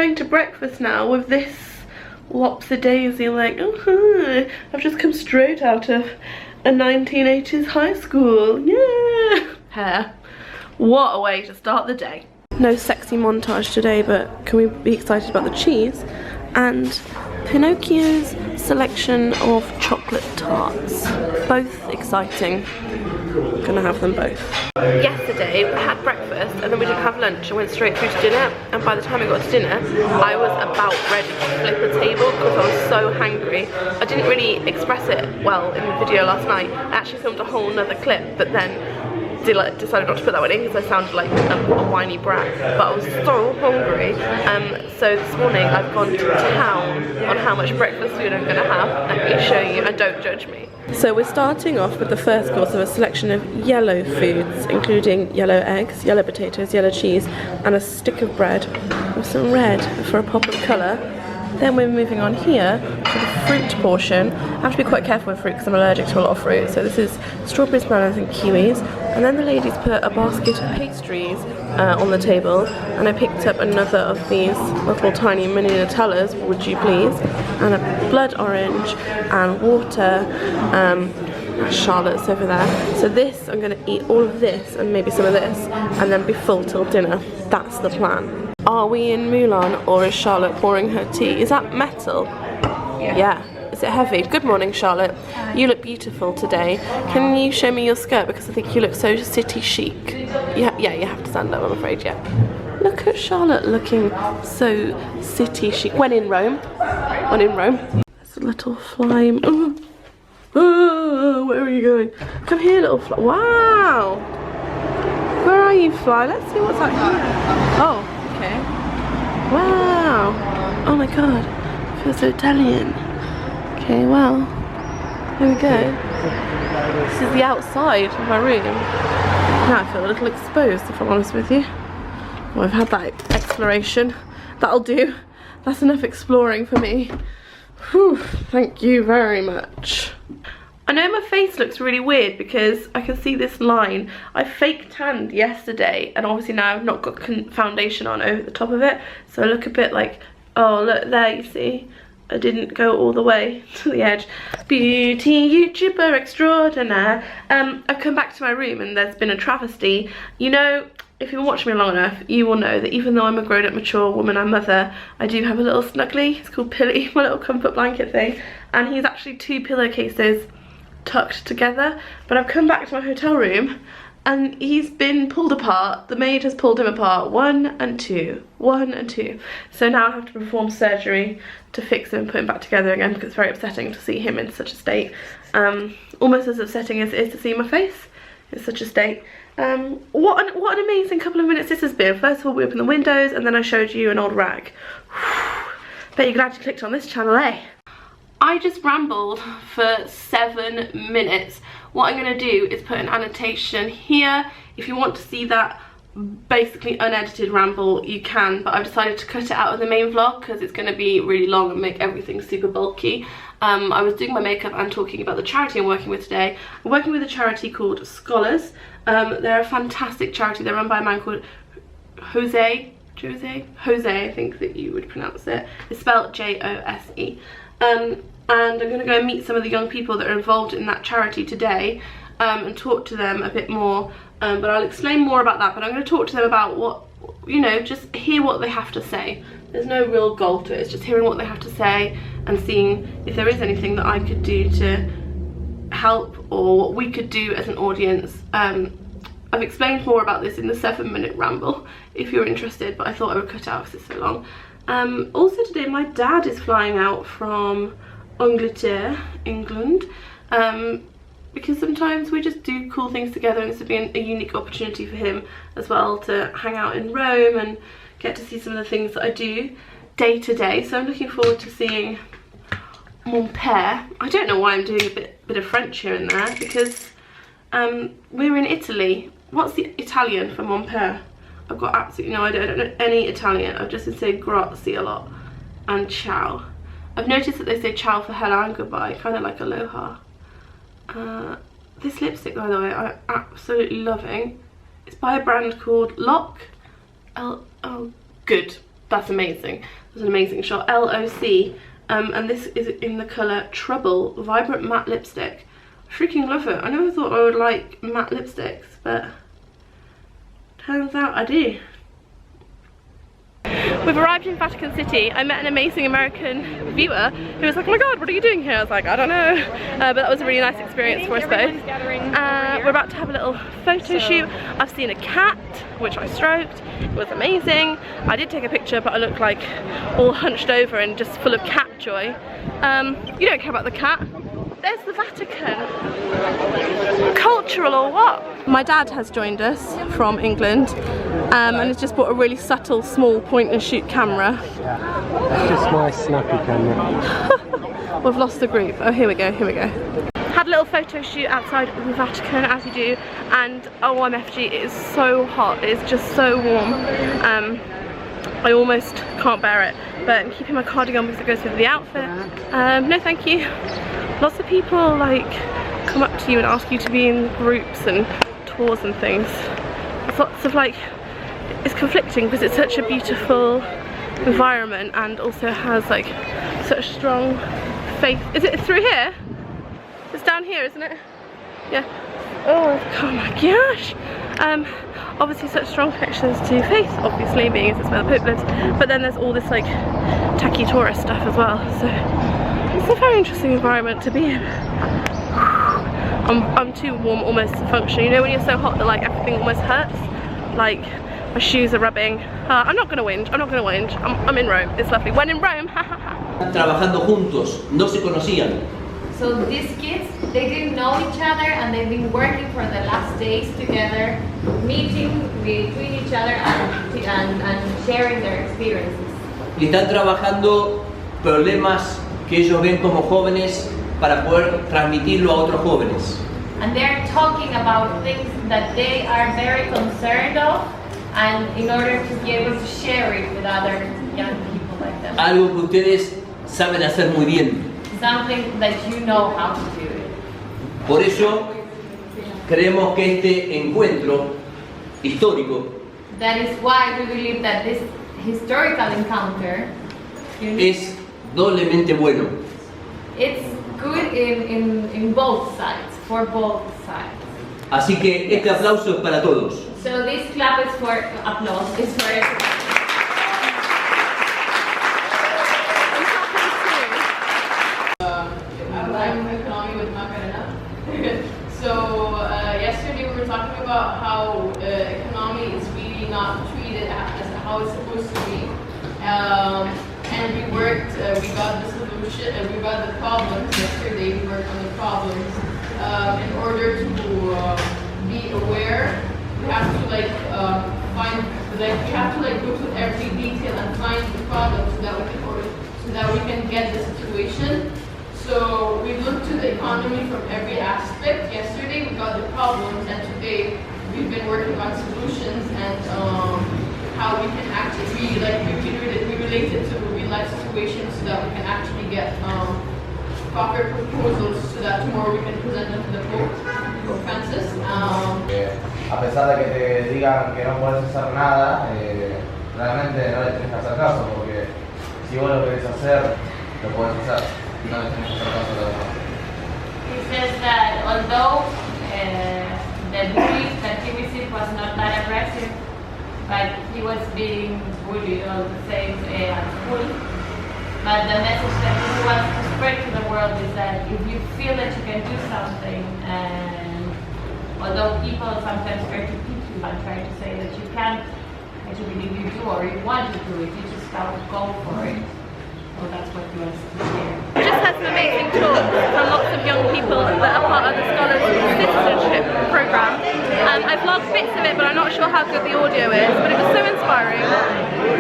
going to breakfast now with this whopsie-daisy, like, oh, I've just come straight out of a 1980s high school, yeah! Hair. What a way to start the day. No sexy montage today, but can we be excited about the cheese? And Pinocchio's selection of chocolate tarts. Both exciting. Gonna have them both. Yesterday we had breakfast and then we didn't have lunch and went straight through to dinner, and by the time we got to dinner I was about ready to flip a table because I was so hangry. I didn't really express it well in the video last night. I actually filmed a whole nother clip, but then decided not to put that one in because I sounded like a whiny brat, but I was so hungry. So this morning I've gone to town on how much breakfast food I'm going to have. Let me show you and don't judge me. So we're starting off with the first course of a selection of yellow foods, including yellow eggs, yellow potatoes, yellow cheese, and a stick of bread with some red for a pop of colour. Then we're moving on here to the fruit portion. I have to be quite careful with fruit because I'm allergic to a lot of fruit. So this is strawberries, bananas and kiwis. And then the ladies put a basket of pastries on the table. And I picked up another of these little tiny mini Nutellas, would you please? And a blood orange and water. Charlotte's over there. So this, I'm going to eat all of this and maybe some of this and then be full till dinner. That's the plan. Are we in Mulan or is Charlotte pouring her tea? Is that metal? Yeah. Is it heavy? Good morning, Charlotte. You look beautiful today. Can you show me your skirt because I think you look so city chic. Yeah, you have to stand up, I'm afraid, yeah. Look at Charlotte looking so city chic. When in Rome. When in Rome. There's a little fly. Oh, where are you going? Come here, little fly. Wow! Where are you, fly? Let's see what's out here. Oh, okay. Wow! Oh my god, I feel so Italian. Okay, well, here we go. This is the outside of my room. Now I feel a little exposed, if I'm honest with you. Well, I've had that exploration. That'll do. That's enough exploring for me. Whew, thank you very much. I know my face looks really weird because I can see this line. I fake tanned yesterday and obviously now I've not got foundation on over the top of it. So I look a bit like, oh look there, you see. I didn't go all the way to the edge. Beauty YouTuber extraordinaire. I've come back to my room and there's been a travesty. You know, if you've watched me long enough, you will know that even though I'm a grown-up, mature woman and mother, I do have a little snuggly. It's called Pilly, my little comfort blanket thing. And he's actually 2 pillowcases tucked together. But I've come back to my hotel room and he's been pulled apart. The maid has pulled him apart, 1 and 2, 1 and 2. So now I have to perform surgery to fix him and put him back together again because it's very upsetting to see him in such a state. Almost as upsetting as it is to see my face in such a state. What an amazing couple of minutes this has been. First of all, we opened the windows and then I showed you an old rag. Bet you're glad you clicked on this channel, eh? I just rambled for 7 minutes. What I'm going to do is put an annotation here. If you want to see that basically unedited ramble, you can, but I've decided to cut it out of the main vlog because it's going to be really long and make everything super bulky. I was doing my makeup and talking about the charity I'm working with today. I'm working with a charity called Scholars. They're a fantastic charity. They're run by a man called Jose, I think that you would pronounce it. It's spelled J-O-S-E. And I'm going to go and meet some of the young people that are involved in that charity today and talk to them a bit more. But I'll explain more about that. But I'm going to talk to them about what, you know, just hear what they have to say. There's no real goal to it. It's just hearing what they have to say and seeing if there is anything that I could do to help or what we could do as an audience. I've explained more about this in the 7-minute ramble if you're interested, but I thought I would cut out because it's so long. Also today my dad is flying out from Angleterre, England, because sometimes we just do cool things together and this would be a unique opportunity for him as well to hang out in Rome and get to see some of the things that I do day to day. So I'm looking forward to seeing mon père. I don't know why I'm doing a bit of French here and there because we're in Italy. What's the Italian for mon père? I've got absolutely no idea. I don't know any Italian. I've just been saying grazie a lot and ciao. I've noticed that they say ciao for hello and goodbye, kind of like aloha. This lipstick, by the way, I'm absolutely loving. It's by a brand called Lock. Oh, good. That's amazing. That's an amazing shot. LOC. And this is in the colour Trouble Vibrant Matte Lipstick. I freaking love it. I never thought I would like matte lipsticks, but turns out I do. We've arrived in Vatican City. I met an amazing American viewer who was like, oh my god, what are you doing here? I was like, I don't know. But that was a really nice experience for us both. We're about to have a little photo shoot. I've seen a cat, which I stroked. It was amazing. I did take a picture, but I looked like all hunched over and just full of cat joy. You don't care about the cat. There's the Vatican. Cultural or what? My dad has joined us from England and has just bought a really subtle, small point and shoot camera. Just my snappy camera. We've lost the group. Oh, here we go, here we go. Had a little photo shoot outside the Vatican, as you do, and OMFG, it is so hot. It is just so warm. I almost can't bear it, but I'm keeping my cardigan because it goes with the outfit. No thank you. Lots of people like come up to you and ask you to be in groups and tours and things. There's lots of like, it's conflicting because it's such a beautiful environment and also has like such strong faith. Is it through here? It's down here, isn't it? Yeah. Oh my gosh. Obviously such strong connections to faith, obviously, being as it's where the Pope lives, but then there's all this like tacky tourist stuff as well, so it's a very interesting environment to be in. I'm too warm almost to function. You know when you're so hot that like everything almost hurts? Like my shoes are rubbing. I'm not gonna whinge, I'm not gonna whinge. I'm in Rome, it's lovely. When in Rome, Trabajando juntos, no se conocían. So these kids, they didn't know each other and they've been working for the last days together, meeting between each other and sharing their experiences. Y están trabajando problemas que ellos ven como jóvenes para poder transmitirlo a otros jóvenes. And they're talking about things that they are very concerned of, and in order to be able to share it with other young people like them. Algo que ustedes saben hacer muy bien. Something that you know how to do it. Por eso creemos que este encuentro histórico That is why we believe that this historical encounter es doblemente bueno. it's good in both sides, for both sides. Así que este aplauso es para todos. So this clap is for applause, is for everyone. I'm economy with Macarena. So yesterday we were talking about how economy is really not treated as how it's supposed to be. And we worked, we got the solution, we got the problems yesterday, we worked on the problems. In order to be aware, we have to like find, like we have to like go to every detail and find the problem so that we can get the situation. So we looked to the economy from every aspect. Yesterday we got the problems, and today we've been working on solutions and how we can actually we relate it to real life situations so that we can actually get proper proposals so that tomorrow we can present them to the Pope Francis. A pesar de que te digan que no puedes hacer nada, realmente no le tienes que hacer caso, porque si vos lo querés hacer, lo puedes hacer. No le tienes que hacer caso a los demás. He says that although the bully that he received was not that aggressive, but he was being bullied all the same at school. But the message that he wants to spread to the world is that if you feel that you can do something, and although people sometimes try to beat you and try to say that you can't actually believe you do or you want to do it, you just have to go for it. So that's what he wants to hear. We just had some amazing talks from lots of young people that are part of the Scholars Citizenship Programme. I vlogged bits of it, but I'm not sure how good the audio is, but it was so inspiring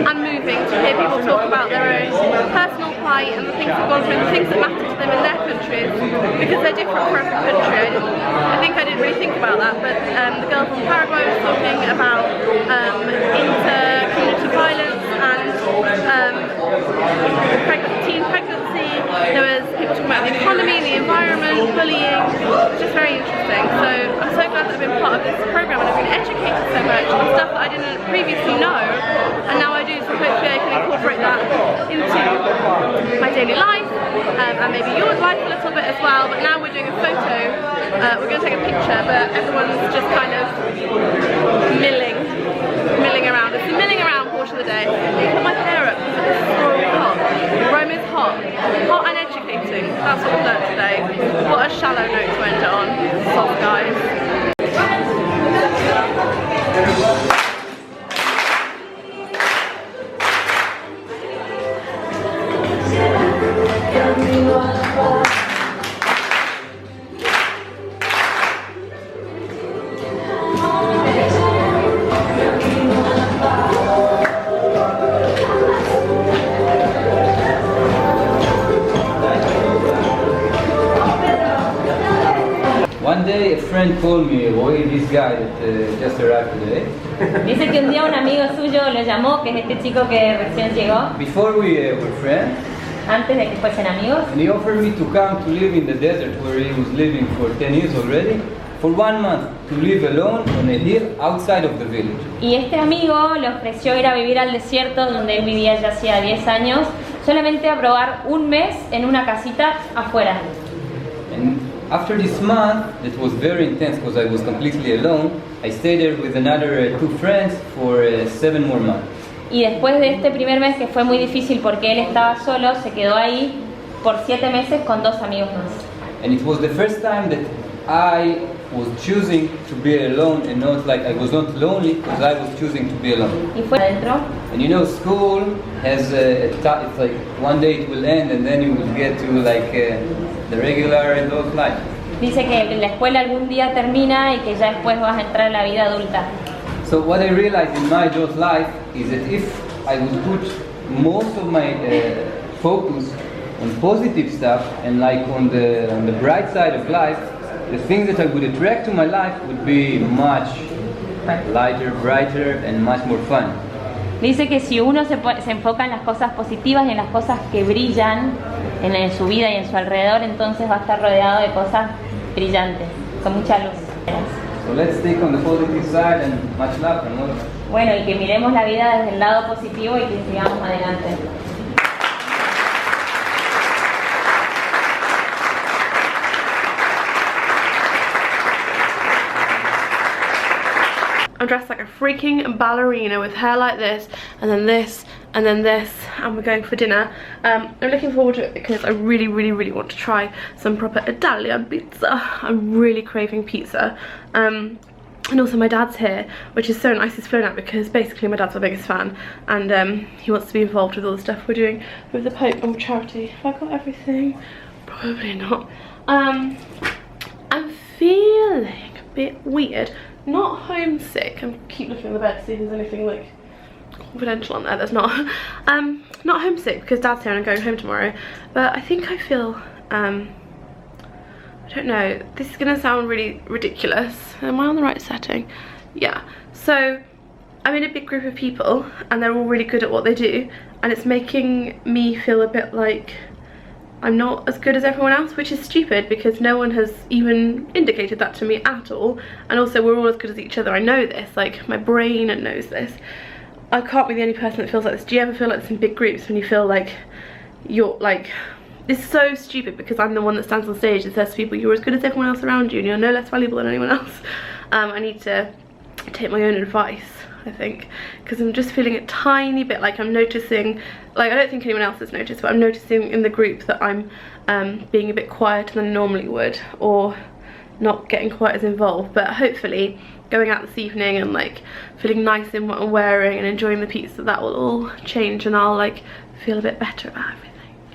and moving to hear people talk about their own personal plight and the things they've gone through and the things that matter to them in their countries, because they're different for every country. I think I didn't really think about that, but the girl from Paraguay was talking about inter-community violence and teen pregnancy. There was people talking about the economy, the environment, bullying, which is very interesting. So I'm so glad that I've been part of this programme and I've been educated so much on stuff that I didn't previously know, and now I do, so hopefully I can and maybe yours life a little bit as well. But now we're doing a photo. We're going to take a picture, but everyone's just kind of milling around. It's the milling around portion of the day. I put my hair up because it's so hot. Rome is hot and educating. That's what we learned today. What a shallow note to end it on. Soft guys. One day a friend called me, boy, this guy that just arrived today. Dice que un día un amigo suyo lo llamó, que es este chico que recién llegó, Before we were friends, antes de que fuesen amigos, and he offered me to come to live in the desert where he was living for 10 years already, for 1 month, to live alone on a hill outside of the village. y este amigo le ofreció ir a vivir al desierto donde él vivía ya hacía 10 años, solamente a probar un mes en una casita afuera. And after this month, that was very intense because I was completely alone, I stayed there with another 2 friends for 7 more months. Y después de este primer mes, que fue muy difícil porque él estaba solo, se quedó ahí por 7 meses con 2 amigos más. And it was the first time that I was choosing to be alone and not like I was not lonely because I was choosing to be alone. Y fue adentro. And you know, school has it's like one day it will end and then you will get to like the regular adult life. Dice que la escuela algún día termina y que ya después vas a entrar en la vida adulta. So what I realized in my adult life is that if I would put most of my focus on positive stuff and like on the bright side of life, the things that I would attract to my life would be much lighter, brighter, and much more fun. Dice que si uno se enfoca en las cosas positivas y en las cosas que brillan en su vida y en su alrededor, entonces va a estar rodeado de cosas brillantes, con mucha luz. So let's take on the positive side and much love and all. Bueno, y que miremos la vida desde el lado positivo y que sigamos adelante. I'm dressed like a freaking ballerina with hair like this, and then this, and then this, and we're going for dinner. I'm looking forward to it because I really want to try some proper Italian pizza. I'm really craving pizza. And also my dad's here, which is so nice he's flown out because basically my dad's our biggest fan, and he wants to be involved with all the stuff we're doing with the Pope and with charity. Have I got everything? Probably not. I'm feeling a bit weird. Not homesick. I keep looking at the bed to see if there's anything like confidential on there. There's not. Not homesick because Dad's here and I'm going home tomorrow. But I think I feel I don't know. This is gonna sound really ridiculous. Am I on the right setting? Yeah. So I'm in a big group of people and they're all really good at what they do, and it's making me feel a bit like I'm not as good as everyone else, which is stupid because no one has even indicated that to me at all. And also we're all as good as each other. I know this, like my brain knows this. I can't be the only person that feels like this. Do you ever feel like this in big groups when you feel like you're like, it's so stupid because I'm the one that stands on stage and says to people, you're as good as everyone else around you and you're no less valuable than anyone else. I need to take my own advice, I think, because I'm just feeling a tiny bit like I'm noticing, like I don't think anyone else has noticed, but I'm noticing in the group that I'm being a bit quieter than I normally would, or not getting quite as involved. But hopefully going out this evening and like feeling nice in what I'm wearing and enjoying the pizza, that will all change and I'll like feel a bit better about everything.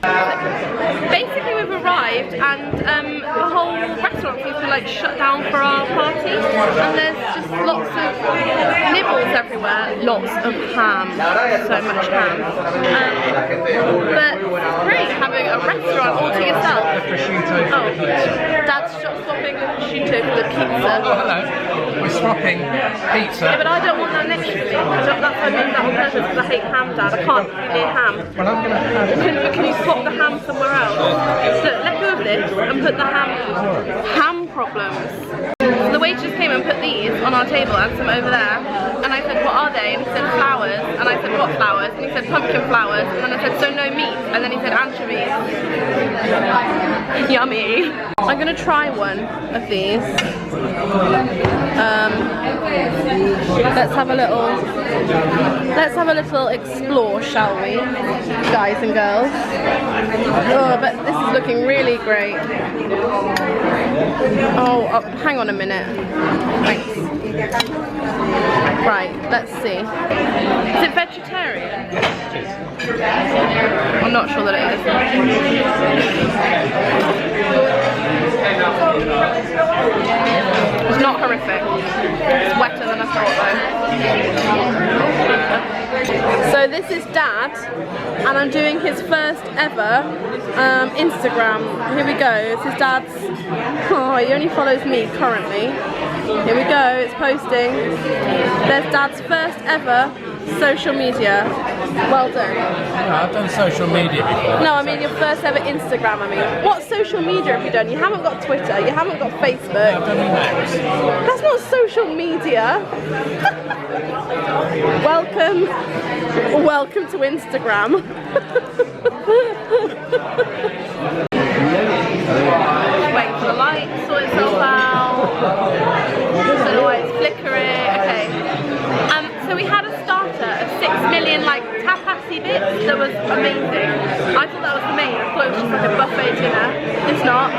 Basically we've arrived and the whole restaurant seems to like shut down for our party, and there's just lots of nibbles everywhere, lots of ham, so much ham. But it's great having a restaurant all to yourself. Oh, Dad's swapping the prosciutto for the pizza. Oh, hello. We're swapping pizza. Yeah, but I don't want that next to me. That's why I moved that on purpose because I hate ham, Dad. I can't be near ham. Well, I'm going to have Can you swap the ham somewhere else? Look, let go of this and put the ham problems. So the waitress came and put these on our table and some over there, and I said, what are they? And he said flowers, and I said, what flowers? And he said pumpkin flowers, and then I said, so no meat? And then he said anchovies. Yummy. I'm gonna try one of these. Let's have a little explore, shall we, guys and girls? Oh, but this is looking really great. Oh, hang on a minute. Thanks. Right, let's see. Is it vegetarian? I'm not sure that it is. It's not horrific. It's wetter than I thought though. So this is Dad, and I'm doing his first ever Instagram. Here we go. This is Dad's. Oh, he only follows me currently. Here we go. It's posting. There's Dad's first ever social media. Well done. No, I've done social media before. No, I mean your first ever Instagram. I mean, what social media have you done? You haven't got Twitter. You haven't got Facebook. I've done emails. That's not social media. Welcome to Instagram. Wait for the light to sort itself out. Don't know why it's flickering. Okay. So we had a starter of 6 million like tapasy bits that was amazing. I thought that was the main. I thought it was just like a buffet dinner. It's not.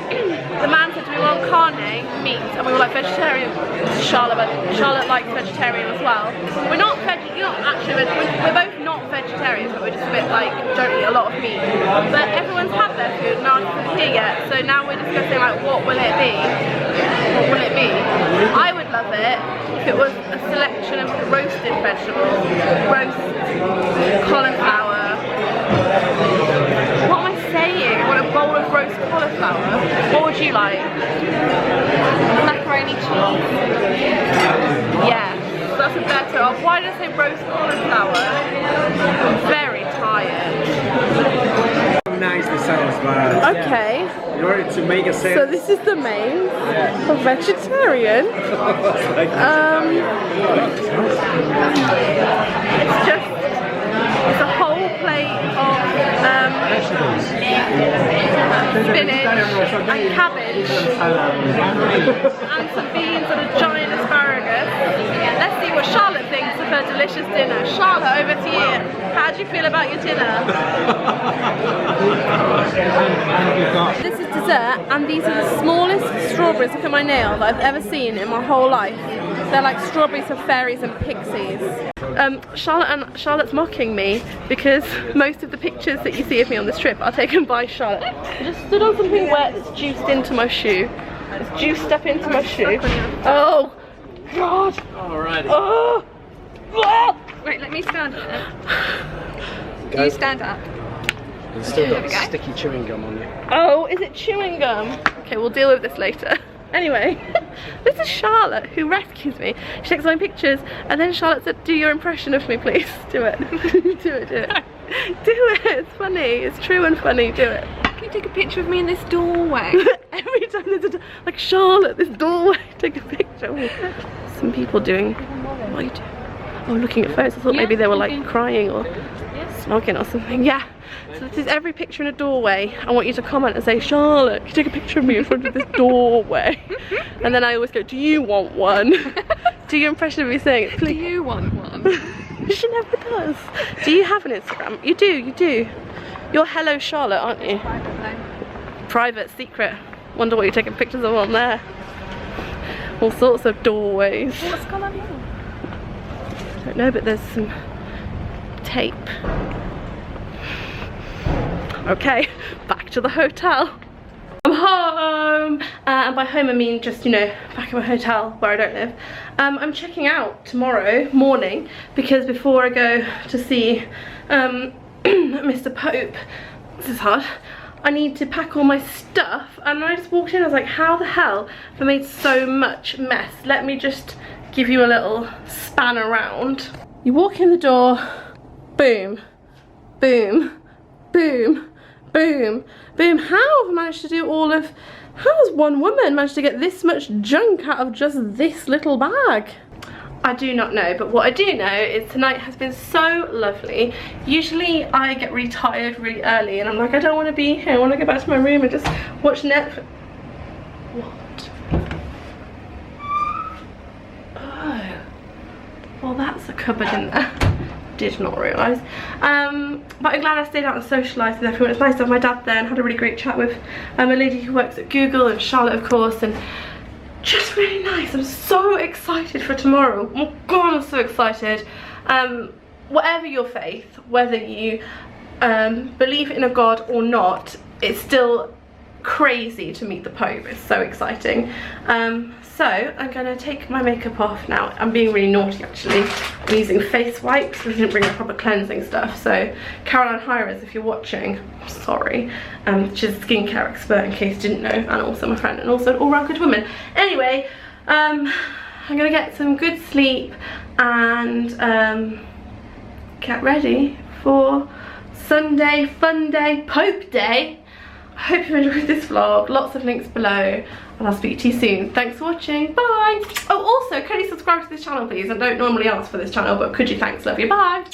The man said, do we want carne, meat? And we were like, vegetarian. Charlotte, but Charlotte likes vegetarian as well. We're not we're both not vegetarians, but we're just a bit like, don't eat a lot of meat. But everyone's had their food, no one's here yet. So now we're discussing like, what will it be? What will it be? I would love it if it was a selection of roasted vegetables. Roast, cauliflower. What am I saying? I want a bowl of roast cauliflower. What would you like? Macaroni cheese. Yeah, that's a better. Why did I say roast cauliflower? I'm very tired. Nice the sounds, but okay. In order to make a sense. So this is the main for vegetarian. It's a whole plate of spinach and cabbage and some beans and a giant asparagus. Let's see what Charlotte thinks of her delicious dinner. Charlotte, over to you. How do you feel about your dinner? This is dessert, and these are the smallest strawberries, look at my nail, that I've ever seen in my whole life. They're like strawberries of fairies and pixies. Charlotte's mocking me because most of the pictures that you see of me on this trip are taken by Charlotte. I just stood on something wet that's juiced into my shoe. It's juiced up into my shoe. Oh, God. Alrighty. Oh. Wait, let me stand up. You stand up. It's still got sticky chewing gum on you. Oh, is it chewing gum? Okay, we'll deal with this later. Anyway, this is Charlotte who rescues me. She takes my pictures and then Charlotte said, do your impression of me please. Do it. Do it. Do it. It's funny. It's true and funny. Do it. Can you take a picture of me in this doorway? Every time there's a like, Charlotte, this doorway, take a picture. Some people doing, what are you doing? Oh, looking at photos. I thought maybe they were like crying or smoking or something. Yeah. So this is every picture in a doorway. I want you to comment and say, Charlotte, can you take a picture of me in front of this doorway? And then I always go, do you want one? Do your impression of me saying it, please. Do you want one? She never does. Do you have an Instagram? You do, you do. You're Hello Charlotte, aren't you? Private, secret. Wonder what you're taking pictures of on there. All sorts of doorways. What's going on here? I don't know, but there's some tape. Okay, back to the hotel. I'm home, and by home I mean just, you know, back in my hotel where I don't live. I'm checking out tomorrow morning because before I go to see Mr. Pope, this is hard, I need to pack all my stuff, and I just walked in, I was like, how the hell have I made so much mess? Let me just give you a little span around. You walk in the door, boom, boom, boom, boom, boom. How have I managed to do all of, how has one woman managed to get this much junk out of just this little bag? I do not know, but what I do know is tonight has been so lovely. Usually I get really tired really early and I'm like, I don't want to be here, I want to go back to my room and just watch Netflix. What? Oh, well that's a cupboard in there. Did not realise. But I'm glad I stayed out and socialised with everyone. It's nice to have my dad there and had a really great chat with a lady who works at Google, and Charlotte of course, and just really nice. I'm so excited for tomorrow. Oh god, I'm so excited. Whatever your faith, whether you believe in a god or not, it's still crazy to meet the Pope. It's so exciting. So I'm gonna take my makeup off now. I'm being really naughty actually. I'm using face wipes because I didn't bring the proper cleansing stuff. So Caroline Hires, if you're watching, I'm sorry. She's a skincare expert in case you didn't know, and also my friend, and also an all-round good woman. Anyway, I'm gonna get some good sleep and get ready for Sunday fun day, Pope Day. I hope you enjoyed this vlog. Lots of links below, and I'll speak to you soon. Thanks for watching. Bye. Oh, also, can you subscribe to this channel, please? I don't normally ask for this channel, but could you? Thanks. Love you. Bye.